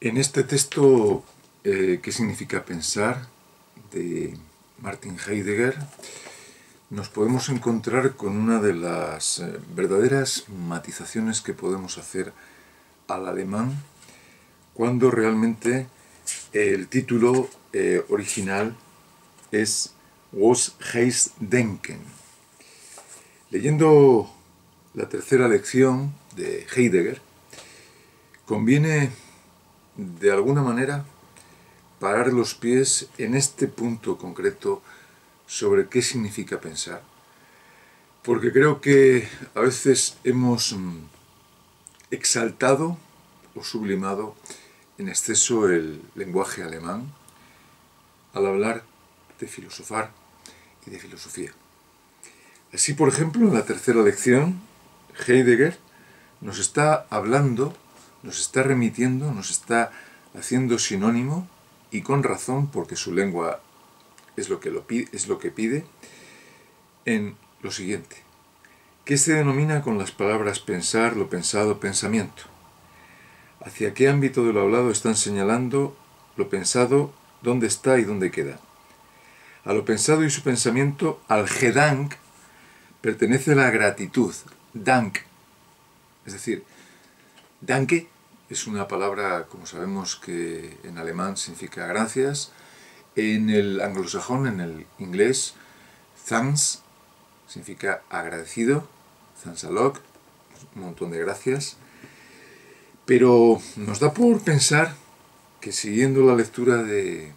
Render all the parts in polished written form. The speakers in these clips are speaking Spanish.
En este texto, ¿qué significa pensar?, de Martin Heidegger, nos podemos encontrar con una de las verdaderas matizaciones que podemos hacer al alemán, cuando realmente el título original es Was heißt denken. Leyendo la tercera lección de Heidegger, conviene de alguna manera parar los pies en este punto concreto sobre qué significa pensar, porque creo que a veces hemos exaltado o sublimado en exceso el lenguaje alemán al hablar de filosofar y de filosofía. Así, por ejemplo, en la tercera lección, Heidegger nos está hablando, nos está remitiendo, nos está haciendo sinónimo, y con razón, porque su lengua es lo que pide, en lo siguiente: ¿qué se denomina con las palabras pensar, lo pensado, pensamiento? ¿Hacia qué ámbito de lo hablado están señalando lo pensado, dónde está y dónde queda? A lo pensado y su pensamiento, al Gedank, pertenece la gratitud, Dank. Es decir, Danke es una palabra, como sabemos, que en alemán significa gracias. En el anglosajón, en el inglés, thanks significa agradecido, thanks a lot, un montón de gracias. Pero nos da por pensar que, siguiendo la lectura de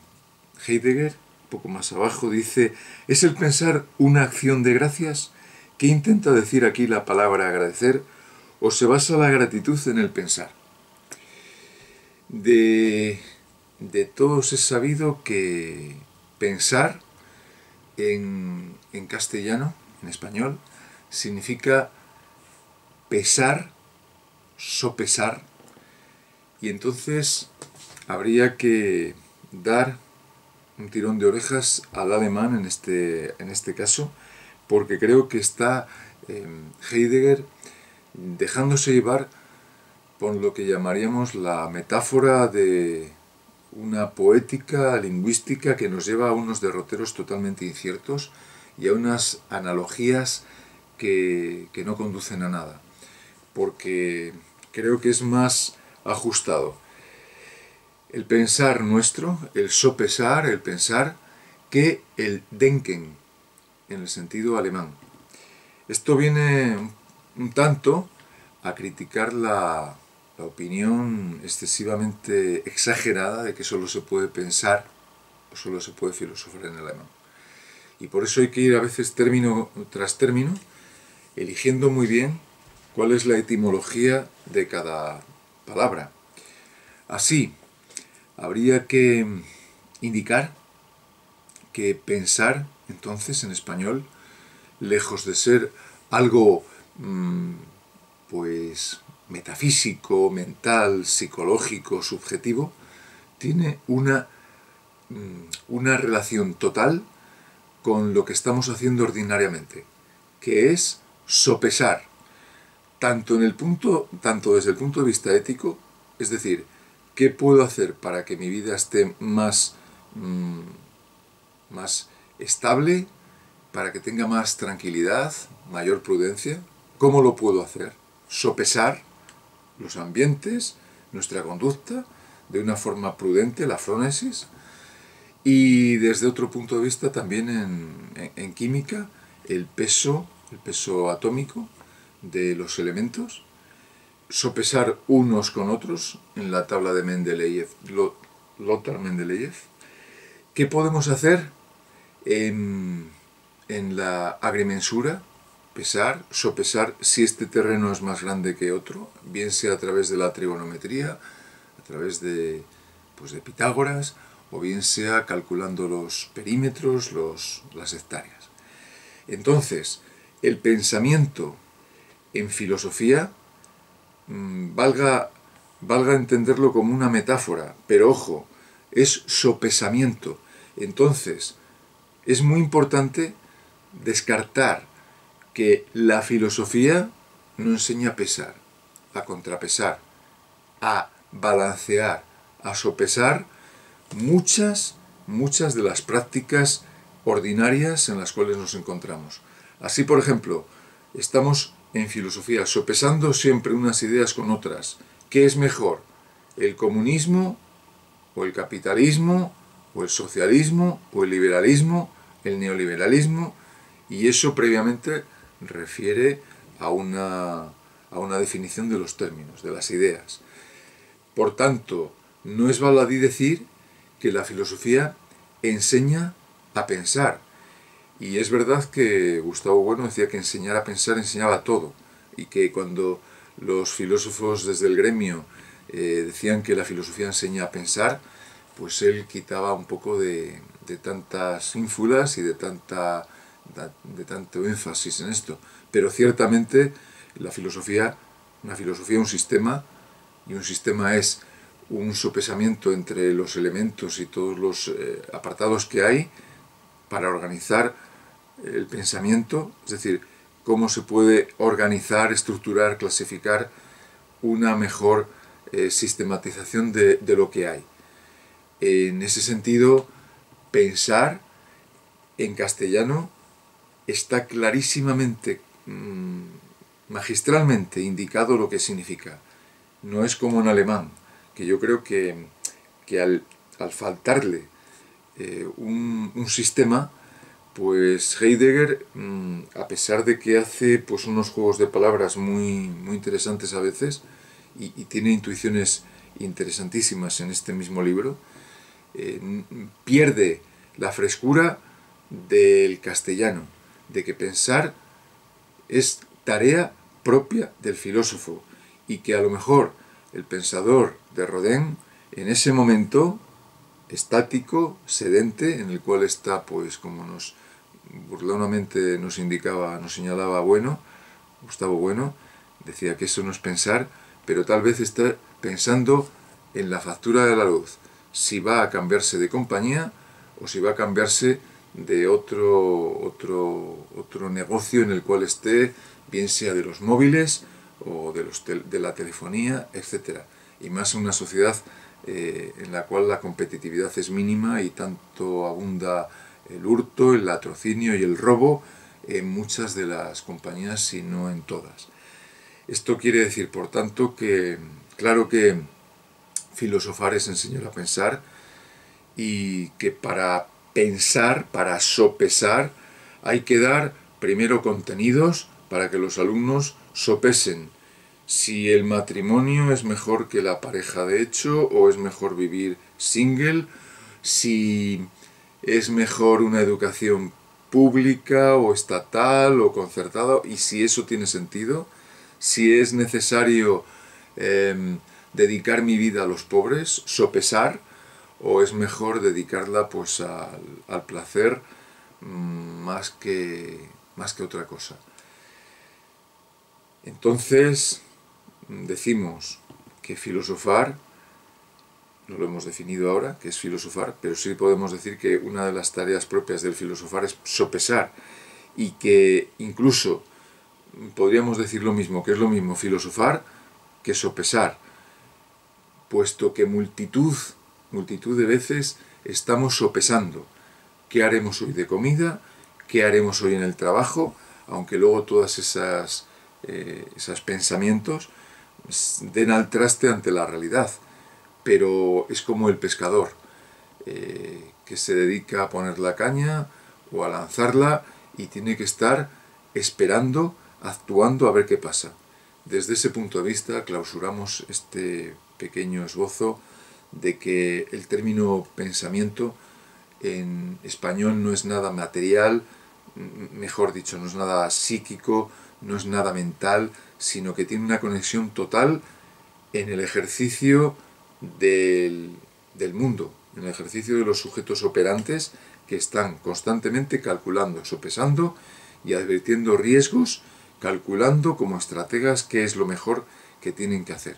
Heidegger, un poco más abajo dice: ¿es el pensar una acción de gracias? ¿Qué intenta decir aquí la palabra agradecer? ¿O se basa la gratitud en el pensar? De todos es sabido que pensar en castellano, en español, significa pesar, sopesar, y entonces habría que dar un tirón de orejas al alemán en este caso, porque creo que está Heidegger dejándose llevar por lo que llamaríamos la metáfora de una poética lingüística que nos lleva a unos derroteros totalmente inciertos y a unas analogías que no conducen a nada, porque creo que es más ajustado el pensar nuestro, el sopesar, el pensar, que el denken, en el sentido alemán. Esto viene un tanto a criticar la opinión excesivamente exagerada de que solo se puede pensar o solo se puede filosofar en alemán. Y por eso hay que ir a veces término tras término, eligiendo muy bien cuál es la etimología de cada palabra. Así, habría que indicar que pensar, entonces, en español, lejos de ser algo pues metafísico, mental, psicológico, subjetivo, tiene una relación total con lo que estamos haciendo ordinariamente, que es sopesar, tanto desde el punto de vista ético, es decir, ¿qué puedo hacer para que mi vida esté más estable, para que tenga más tranquilidad, mayor prudencia? ¿Cómo lo puedo hacer? Sopesar los ambientes, nuestra conducta, de una forma prudente, la frónesis. Y desde otro punto de vista, también en química, el peso atómico de los elementos, sopesar unos con otros en la tabla de Mendeleev, Lothar Mendeleev. ¿Qué podemos hacer en la agrimensura? Pesar, sopesar si este terreno es más grande que otro, bien sea a través de la trigonometría, a través de Pitágoras, o bien sea calculando los perímetros, las hectáreas. Entonces, el pensamiento en filosofía, valga entenderlo como una metáfora, pero ojo, es sopesamiento. Entonces, es muy importante descartar que la filosofía no enseña a pesar, a contrapesar, a balancear, a sopesar muchas de las prácticas ordinarias en las cuales nos encontramos. Así, por ejemplo, estamos en filosofía sopesando siempre unas ideas con otras. ¿Qué es mejor? ¿El comunismo o el capitalismo o el socialismo o el liberalismo, el neoliberalismo? Y eso previamente refiere a una definición de los términos, de las ideas. Por tanto, no es baladí decir que la filosofía enseña a pensar. Y es verdad que Gustavo Bueno decía que enseñar a pensar enseñaba todo, y que cuando los filósofos desde el gremio decían que la filosofía enseña a pensar, pues él quitaba un poco de tantas ínfulas y de tanto énfasis en esto. Pero ciertamente una filosofía es un sistema, y un sistema es un sopesamiento entre los elementos y todos los apartados que hay para organizar el pensamiento, es decir, cómo se puede organizar, estructurar, clasificar una mejor sistematización de lo que hay. En ese sentido, pensar en castellano está clarísimamente, magistralmente indicado lo que significa. No es como en alemán, que yo creo que al faltarle un sistema, pues Heidegger, a pesar de que hace pues unos juegos de palabras muy interesantes a veces, y tiene intuiciones interesantísimas en este mismo libro, pierde la frescura del castellano, de que pensar es tarea propia del filósofo, y que a lo mejor el pensador de Rodin, en ese momento estático, sedente, en el cual está, pues como nos burlonamente nos señalaba Gustavo Bueno, decía que eso no es pensar, pero tal vez está pensando en la factura de la luz, si va a cambiarse de compañía o si va a cambiarse de otro negocio en el cual esté, bien sea de los móviles o de la telefonía, etc. Y más en una sociedad en la cual la competitividad es mínima y tanto abunda el hurto, el latrocinio y el robo en muchas de las compañías, si no en todas. Esto quiere decir, por tanto, que claro que filosofar es enseñar a pensar, y que para pensar, para sopesar, hay que dar primero contenidos para que los alumnos sopesen si el matrimonio es mejor que la pareja de hecho o es mejor vivir single, si es mejor una educación pública o estatal o concertada, y si eso tiene sentido, si es necesario dedicar mi vida a los pobres, sopesar, o es mejor dedicarla pues al placer más que otra cosa. Entonces decimos que filosofar, no lo hemos definido ahora, que es filosofar, pero sí podemos decir que una de las tareas propias del filosofar es sopesar, y que incluso podríamos decir lo mismo, que es lo mismo filosofar que sopesar, puesto que multitud de veces estamos sopesando qué haremos hoy de comida, qué haremos hoy en el trabajo, aunque luego todas esos pensamientos den al traste ante la realidad. Pero es como el pescador que se dedica a poner la caña o a lanzarla y tiene que estar esperando, actuando a ver qué pasa. Desde ese punto de vista clausuramos este pequeño esbozo de que el término pensamiento en español no es nada material, mejor dicho, no es nada psíquico, no es nada mental, sino que tiene una conexión total en el ejercicio del mundo, en el ejercicio de los sujetos operantes que están constantemente calculando, sopesando y advirtiendo riesgos, calculando como estrategas qué es lo mejor que tienen que hacer.